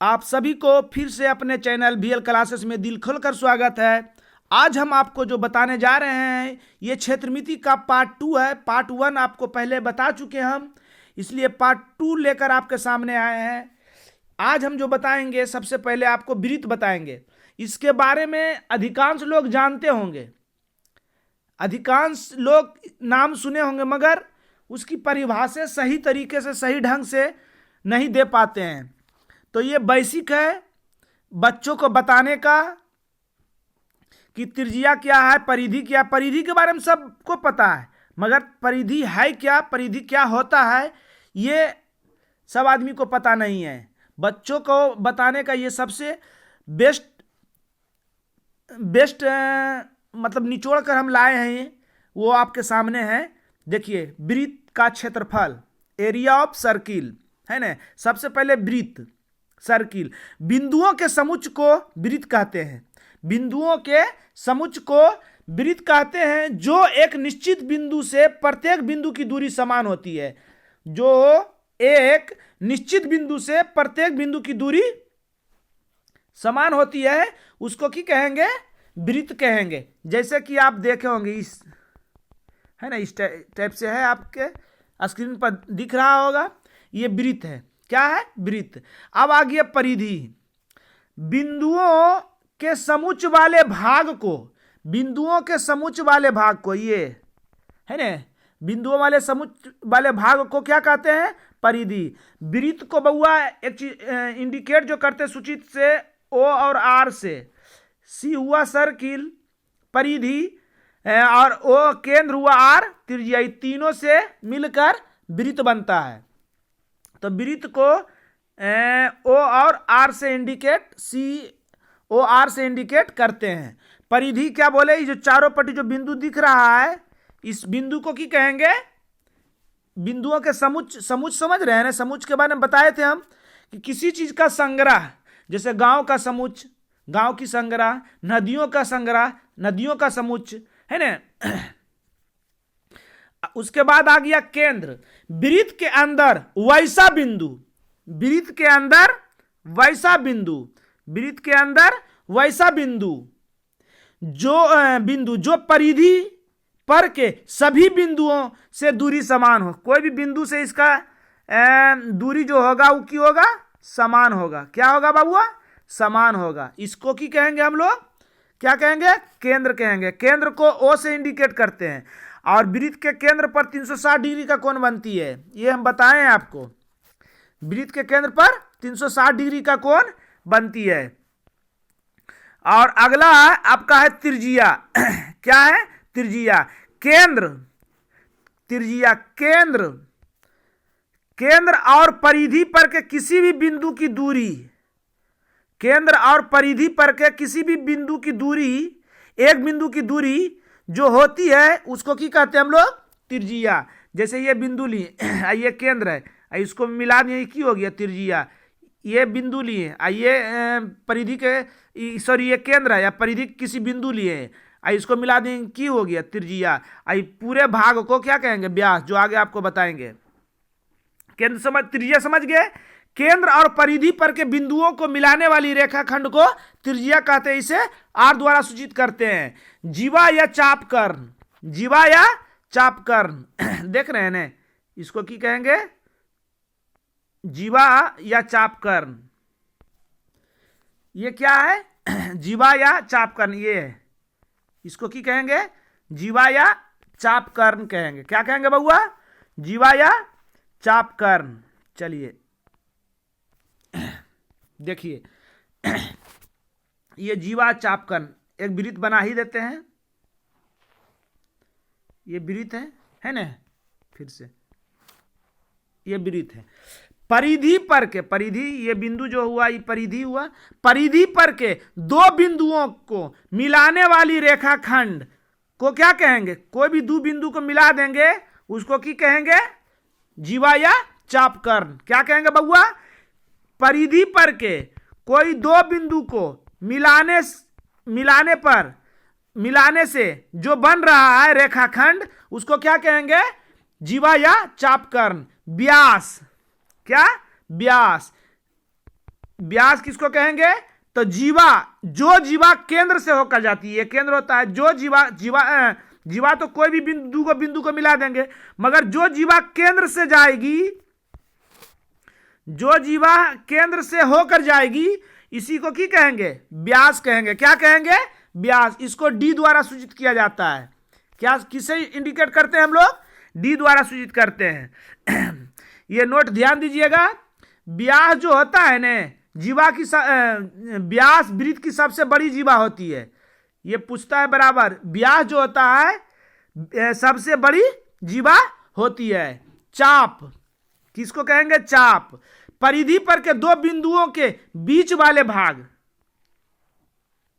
आप सभी को फिर से अपने चैनल बीएल क्लासेस में दिल खोलकर स्वागत है। आज हम आपको जो बताने जा रहे हैं ये क्षेत्रमिति का पार्ट 2 है। पार्ट 1 आपको पहले बता चुके हैं हम, इसलिए पार्ट 2 लेकर आपके सामने आए हैं। आज हम जो बताएंगे, सबसे पहले आपको वृत्त बताएंगे। इसके बारे में अधिकांश लोग जानते होंगे, अधिकांश लोग नाम सुने होंगे, मगर उसकी परिभाषा सही तरीके से, सही ढंग से नहीं दे पाते हैं। तो ये बेसिक है बच्चों को बताने का कि त्रिज्या क्या है, परिधि क्या। परिधि के बारे में सबको पता है, मगर परिधि है क्या, परिधि क्या होता है, ये सब आदमी को पता नहीं है। बच्चों को बताने का ये सबसे बेस्ट मतलब निचोड़ कर हम लाए हैं, वो आपके सामने है। देखिए, वृत्त का क्षेत्रफल, एरिया ऑफ सर्किल है ना। सबसे पहले वृत्त, सर्किल, बिंदुओं के समुच्चय को वृत्त कहते हैं। बिंदुओं के समुच्चय को वृत्त कहते हैं जो एक निश्चित बिंदु से प्रत्येक बिंदु की दूरी समान होती है। जो एक निश्चित बिंदु से प्रत्येक बिंदु की दूरी समान होती है, उसको की कहेंगे, वृत्त कहेंगे। जैसे कि आप देखे होंगे, इस है ना, इस टाइप से है, आपके स्क्रीन पर दिख रहा होगा, ये वृत्त है। क्या है? वृत्त। अब आ गया परिधि। बिंदुओं के समुच्चय वाले भाग को, बिंदुओं के समुच्चय वाले भाग को, ये है ना, बिंदुओं वाले समुच्चय वाले भाग को क्या कहते हैं? परिधि। वृत्त को बउआ एक चीज इंडिकेट जो करते हैं सूचित से, ओ और आर से। सी हुआ सर्किल, परिधि, और ओ केंद्र हुआ, आर त्रिज्या, तीनों से मिलकर वृत्त बनता है। तो वृत्त को ओ और आर से इंडिकेट, सी ओ आर से इंडिकेट करते हैं। परिधि क्या बोले? ये जो चारों पट्टी जो बिंदु दिख रहा है, इस बिंदु को की कहेंगे? बिंदुओं के समुच्चय। समुच्चय समझ रहे हैं ना? समुच्चय के बारे में बताए थे हम कि किसी चीज का संग्रह, जैसे गांव का समुच्चय, गांव की संग्रह, नदियों का संग्रह, नदियों का समुच्चय, है ना। उसके बाद आ गया केंद्र। वृत्त के अंदर वैसा बिंदु, वृत्त के अंदर वैसा बिंदु, वृत्त के अंदर वैसा बिंदु जो परिधि पर के सभी बिंदुओं से दूरी समान हो। कोई भी बिंदु से इसका दूरी जो होगा वो की होगा? समान होगा। क्या होगा बाबुआ? समान होगा। इसको की कहेंगे हम लोग? क्या कहेंगे? केंद्र कहेंगे। केंद्र को ओ से इंडिकेट करते हैं। और वृत्त के केंद्र पर 360 डिग्री का कोण बनती है, ये हम बताएं आपको। वृत्त के केंद्र पर 360 डिग्री का कोण बनती है। और अगला आपका है त्रिज्या। क्या है? त्रिज्या। केंद्र, त्रिज्या, केंद्र, केंद्र और परिधि पर के किसी भी बिंदु की दूरी, केंद्र और परिधि पर के किसी भी बिंदु की दूरी, एक बिंदु की दूरी जो होती है, उसको की कहते हैं हम लोग? त्रिज्या। जैसे ये बिंदु लिए, ये केंद्र है, इसको मिला दिए, की हो गया त्रिज्या। ये बिंदु लिए, ये परिधि के, सॉरी, ये केंद्र है या परिधि किसी बिंदु लिए, इसको मिला दें, की हो गया त्रिज्या। पूरे भाग को क्या कहेंगे? व्यास, जो आगे आपको बताएंगे। केंद्र समझ, त्रिज्या समझ गए। केंद्र और परिधि पर के बिंदुओं को मिलाने वाली रेखाखंड को त्रिज्या कहते हैं। इसे आर द्वारा सूचित करते हैं। जीवा या चापकर्ण, जीवा या चापकर्ण, देख रहे हैं ना, इसको की कहेंगे? जीवा या चापकर्ण। ये क्या है? जीवा या चापकर्ण, ये है, इसको की कहेंगे? जीवा या चापकर्ण कहेंगे। क्या कहेंगे बउआ? जीवा या चापकर्ण। चलिए देखिए, ये जीवा चापकर्ण एक वृत्त बना ही देते हैं। ये वृत्त है ना, फिर से ये वृत्त है। परिधि पर के, परिधि, ये बिंदु जो हुआ, ये परिधि हुआ। परिधि पर के दो बिंदुओं को मिलाने वाली रेखाखंड को क्या कहेंगे? कोई भी दो बिंदु को मिला देंगे, उसको की कहेंगे? जीवा या चापकर्ण। क्या कहेंगे बउआ? परिधि पर के कोई दो बिंदु को मिलाने से जो बन रहा है रेखाखंड, उसको क्या कहेंगे? जीवा या चापकर्ण। व्यास, क्या? व्यास। व्यास किसको कहेंगे? तो जीवा, जो जीवा केंद्र से होकर जाती है, केंद्र होता है जो जीवा तो कोई भी बिंदु को मिला देंगे, मगर जो जीवा केंद्र से जाएगी, जो जीवा केंद्र से होकर जाएगी, इसी को की कहेंगे? व्यास कहेंगे। क्या कहेंगे? व्यास। इसको डी द्वारा सूचित किया जाता है। क्या, किसे इंडिकेट करते हैं हम लोग? डी द्वारा सूचित करते हैं। ये नोट ध्यान दीजिएगा, व्यास जो होता है ना, जीवा की व्यास वृत्त की सबसे बड़ी जीवा होती है। ये पूछता है बराबर, व्यास जो होता है सबसे बड़ी जीवा होती है। चाप किसको कहेंगे? चाप। परिधि पर के दो बिंदुओं के बीच वाले भाग,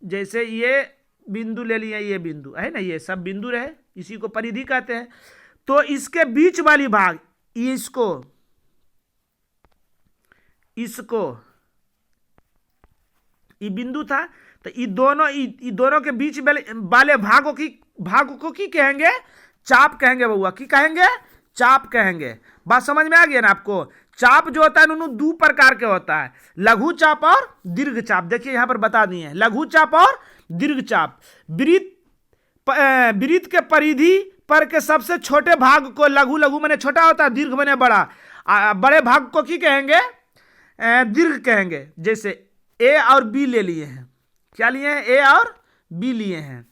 जैसे ये बिंदु ले लिया, ये बिंदु है ना, ये सब बिंदु रहे, इसी को परिधि कहते हैं। तो इसके बीच वाली भाग, इसको ये बिंदु था, तो ये दोनों के बीच वाले भागों को की कहेंगे? चाप कहेंगे बउआ। की कहेंगे? चाप कहेंगे। बात समझ में आ गया ना आपको? चाप जो होता है दोनों दो प्रकार के होता है, लघु चाप और दीर्घ चाप। देखिए यहां पर बता दिए हैं, लघु चाप और दीर्घ चाप। वृत्त के परिधि पर के सबसे छोटे भाग को लघु माने छोटा होता है, दीर्घ माने बड़ा। बड़े भाग को की कहेंगे? दीर्घ कहेंगे। जैसे ए और बी ले लिए हैं। क्या लिए हैं? ए और बी लिए हैं।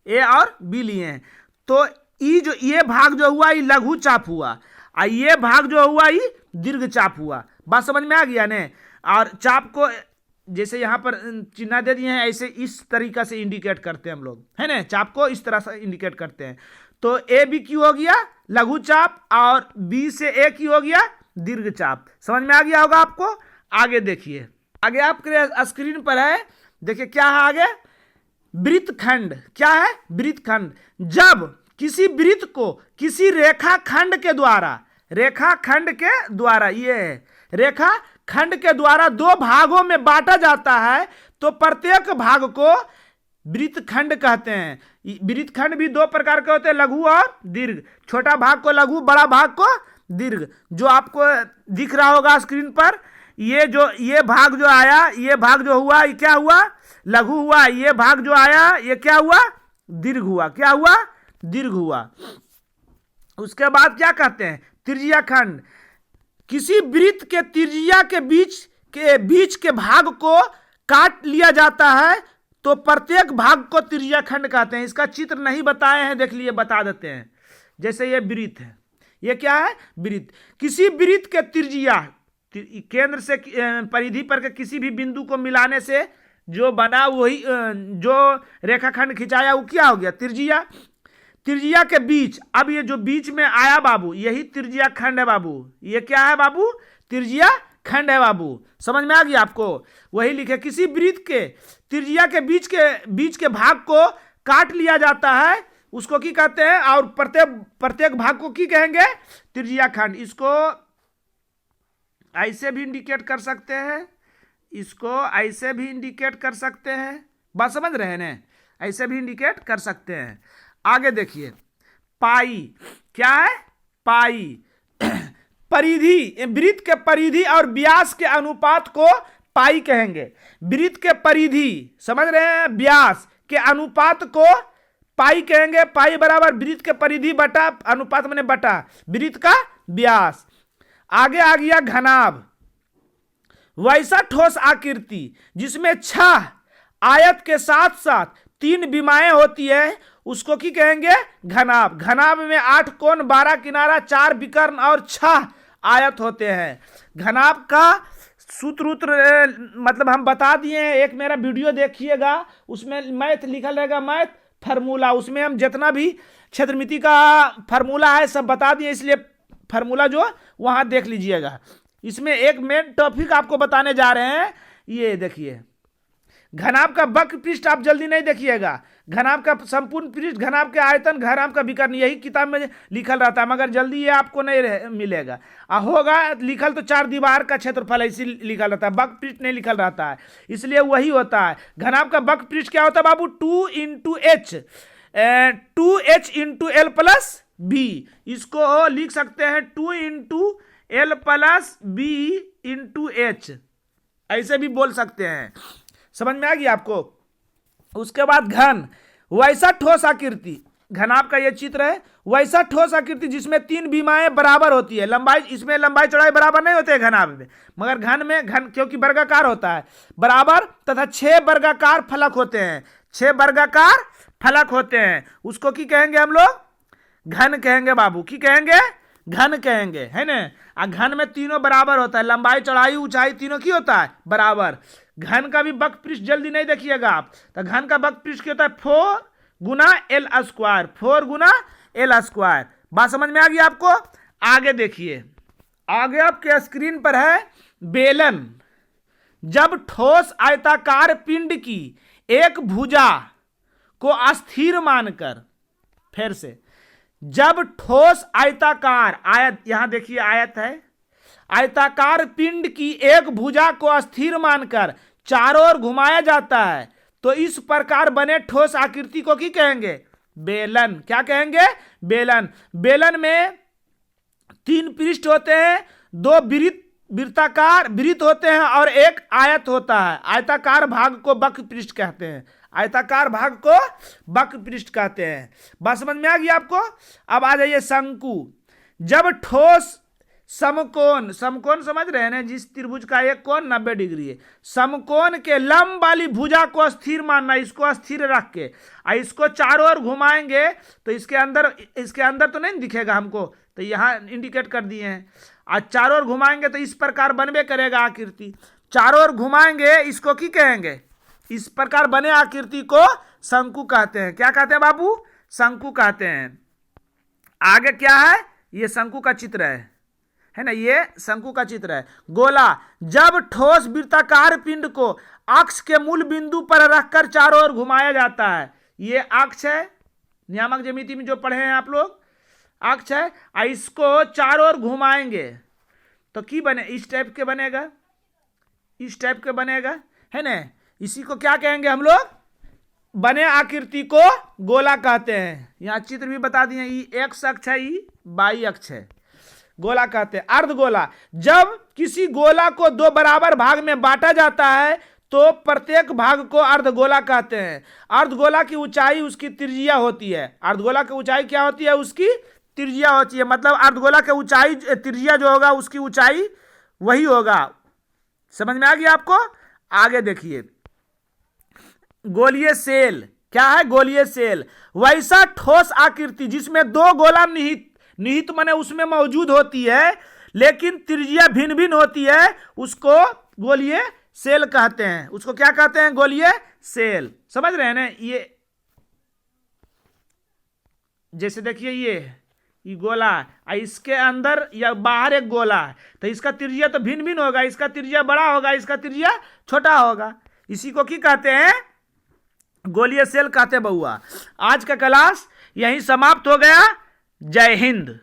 ए और बी लिए हैं। तो ये भाग जो हुआ ये लघु चाप हुआ, और ये भाग जो हुआ ये दीर्घ चाप हुआ। बात समझ में आ गया ने? और चाप को जैसे यहां पर चिन्ह दे दिए हैं, ऐसे इस तरीका से इंडिकेट करते हैं हम लोग, है ना? चाप को इस तरह से इंडिकेट करते हैं। तो ए बी क्यू हो गया लघु चाप, और बी से ए की हो गया दीर्घ चाप। समझ में आ गया होगा आपको? आगे देखिए, आगे आपके स्क्रीन पर है, देखिए क्या है आगे? वृत्तखंड। क्या है? वृत्तखंड। जब किसी वृत्त को किसी रेखाखंड के द्वारा ये है, रेखाखंड के द्वारा दो भागों में बांटा जाता है, तो प्रत्येक भाग को वृत्तखंड कहते हैं। वृत्तखंड भी दो प्रकार के होते हैं, लघु और दीर्घ। छोटा भाग को लघु, बड़ा भाग को दीर्घ। जो आपको दिख रहा होगा स्क्रीन पर, ये भाग जो आया, ये भाग जो हुआ, ये क्या हुआ? लघु हुआ। ये भाग जो आया, ये क्या हुआ? दीर्घ हुआ। क्या हुआ? दीर्घ हुआ। उसके बाद क्या कहते हैं? त्रिज्या खंड। किसी वृत्त के त्रिज्या के बीच के भाग को काट लिया जाता है, तो प्रत्येक भाग को त्रिज्या खंड कहते हैं। इसका चित्र नहीं बताए हैं, देख लिए, बता देते हैं। जैसे ये वृत्त है, ये क्या है? वृत्त। किसी वृत्त के त्रिज्या, केंद्र से परिधि पर के किसी भी बिंदु को मिलाने से जो बना, वही जो रेखाखंड खिंचाया, वो क्या हो गया? त्रिज्या। त्रिज्या के बीच, अब ये जो बीच में आया बाबू, यही त्रिज्या खंड है बाबू। ये क्या है बाबू? त्रिज्या खंड है बाबू। समझ में आ गया आपको? वही लिखे, किसी वृत्त के त्रिज्या के बीच के भाग को काट लिया जाता है, उसको की कहते हैं? और प्रत्येक भाग को की कहेंगे? त्रिज्या खंड। इसको ऐसे भी इंडिकेट कर सकते हैं, इसको ऐसे भी इंडिकेट कर सकते हैं। बात समझ रहे हैं ना? ऐसे भी इंडिकेट कर सकते हैं। आगे देखिए, पाई। क्या है? पाई। परिधि, वृत्त के परिधि और व्यास के अनुपात को पाई कहेंगे। वृत्त के परिधि, समझ रहे हैं? व्यास के अनुपात को पाई कहेंगे। पाई बराबर वृत्त के परिधि बटा अनुपात माने बटा वृत्त का व्यास। आगे आ गया घनाभ। वैसा ठोस आकृति जिसमें 6 आयत के साथ साथ 3 विमाएं होती है, उसको की कहेंगे? घनाभ। घनाभ में 8 कोण, 12 किनारा, 4 विकर्ण और 6 आयत होते हैं। घनाभ का सूत्र मतलब हम बता दिए हैं, एक मेरा वीडियो देखिएगा, उसमें मैथ लिखल रहेगा, मैथ फार्मूला। उसमें हम जितना भी क्षेत्रमिति का फार्मूला है सब बता दिए, इसलिए फार्मूला जो वहां देख लीजिएगा। इसमें एक मेन टॉपिक आपको बताने जा रहे हैं। ये देखिए, घनाभ का वक्र पृष्ठ आप जल्दी नहीं देखिएगा, घनाभ का संपूर्ण पृष्ठ, घनाभ के आयतन, घनाभ का विकर्ण, यही किताब में लिखल रहता है, मगर जल्दी ये आपको नहीं मिलेगा। होगा लिखल तो 4 दीवार का क्षेत्रफल इसी लिखल रहता है, वक्र पृष्ठ नहीं लिखल रहता है, इसलिए वही होता है। घनाभ का वक्र पृष्ठ क्या होता है बाबू? 2 H into L plus B. इसको लिख सकते हैं 2 L plus B into H, ऐसे भी बोल सकते हैं। समझ में आ गई आपको। उसके बाद घन, वैसा ठोस आकृति, घनाभ का ये चित्र है, वैसा ठोस आकृति जिसमें 3 विमाएं बराबर होती है। लंबाई, इसमें लंबाई चौड़ाई बराबर नहीं होते हैं घनाभ में, मगर घन में घन क्योंकि वर्गाकार होता है बराबर, तथा 6 वर्गाकार फलक होते हैं, 6 वर्गाकार फलक होते हैं। उसको की कहेंगे हम लोग? घन कहेंगे बाबू। की कहेंगे? घन कहेंगे, है ना। घन में तीनों बराबर होता है, लंबाई चौड़ाई ऊंचाई तीनों की होता है बराबर। घन का भी वक्र पृष्ठ जल्दी नहीं देखिएगा आप, तो घन का वक्र पृष्ठ क्या होता है? 4 गुना एल स्क्वायर, 4 गुना एल स्क्वायर। बात समझ में आ गई आपको? आगे देखिए, आगे आपके स्क्रीन पर है बेलन। जब ठोस आयताकार पिंड की एक भुजा को अस्थिर मानकर, फिर से, जब ठोस आयताकार, आयत, यहां देखिए आयत है, आयताकार पिंड की एक भुजा को स्थिर मानकर चारों ओर घुमाया जाता है तो इस प्रकार बने ठोस आकृति को की कहेंगे? बेलन। क्या कहेंगे? बेलन। बेलन में 3 पृष्ठ होते हैं, 2 वृत्ताकार वृत्त होते हैं और एक आयत होता है। आयताकार भाग को वक्र पृष्ठ कहते हैं, आयताकार भाग को वक्र पृष्ठ कहते हैं। बात समझ में आ गई आपको? अब आ जाइए शंकु। जब ठोस समकोण, समकोण समझ रहे हैं ना, जिस त्रिभुज का एक कोण 90 डिग्री है, समकोण के लंब वाली भुजा को स्थिर मानना, इसको स्थिर रख के इसको चारों ओर घुमाएंगे तो इसके अंदर तो नहीं दिखेगा हमको, तो यहाँ इंडिकेट कर दिए हैं। आज चारों ओर घुमाएंगे तो इस प्रकार बनबे करेगा आकृति। चारों ओर घुमाएंगे, इसको की कहेंगे? इस प्रकार बने आकृति को शंकु कहते हैं। क्या कहते हैं बाबू? शंकु कहते हैं। आगे क्या है? ये शंकु का चित्र है ना, ये शंकु का चित्र है। गोला, जब ठोस वृत्ताकार पिंड को अक्ष के मूल बिंदु पर रखकर चारों ओर घुमाया जाता है। ये अक्ष है, नियामक ज्यामिति में जो पढ़े हैं आप लोग, अक्ष है, इसको चारों ओर घुमाएंगे तो की बने? इस टाइप के बनेगा, इस टाइप के बनेगा, है ना। इसी को क्या कहेंगे हम लोग? बने आकृति को गोला कहते हैं। यहां चित्र भी बता दिए, ये एक्स अक्ष है, ये वाई अक्ष है, गोला कहते हैं। अर्धगोला, जब किसी गोला को 2 बराबर भाग में बांटा जाता है तो प्रत्येक भाग को अर्धगोला कहते हैं। अर्धगोला की ऊंचाई उसकी त्रिज्या होती है। अर्धगोला की ऊंचाई क्या होती है? उसकी त्रिज्या होती है, मतलब अर्धगोला की ऊंचाई, त्रिज्या जो होगा उसकी ऊंचाई वही होगा। समझ में आ गया आपको? आगे देखिए, गोलीय सेल। क्या है? गोलीय सेल, वैसा ठोस आकृति जिसमें 2 गोला निहित माने उसमें मौजूद होती है लेकिन त्रिज्या भिन्न भिन्न होती है, उसको गोलीय सेल कहते हैं। उसको क्या कहते हैं? गोलीय सेल। समझ रहे हैं ना? ये जैसे देखिए, ये गोला है, इसके अंदर या बाहर एक गोला है, तो इसका त्रिज्या तो भिन्न भिन्न होगा, इसका त्रिज्या बड़ा होगा, इसका त्रिज्या छोटा होगा। इसी को की कहते हैं? गोलीय सेल कहते हैं बउआ। आज का क्लास यहीं समाप्त हो गया। जय हिंद।